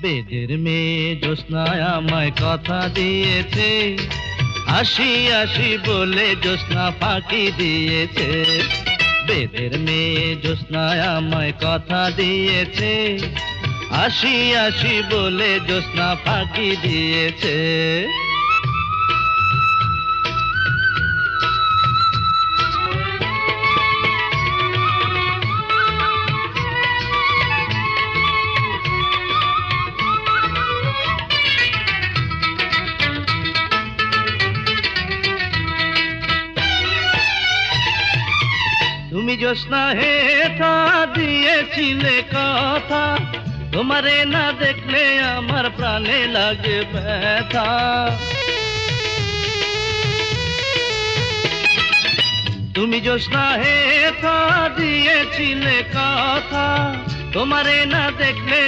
বেদের মেয়ে জ্যোৎস্নায় আমায় কথা দিয়েছে, আসি আসি বলে জ্যোৎস্না ফাঁকি দিয়েছে। বেদের মেয়ে জ্যোৎস্নায় আমায় কথা দিয়েছে, আসি আসি বলে জ্যোৎস্না ফাঁকি দিয়েছে। তুমি জ্যোৎস্না হেথা দিয়েছিলে কথা, তোমারে না দেখলে আমার প্রাণে লাগে ব্যথা। তুমি জ্যোৎস্না হেথা দিয়েছিলে কথা, তোমারে না দেখলে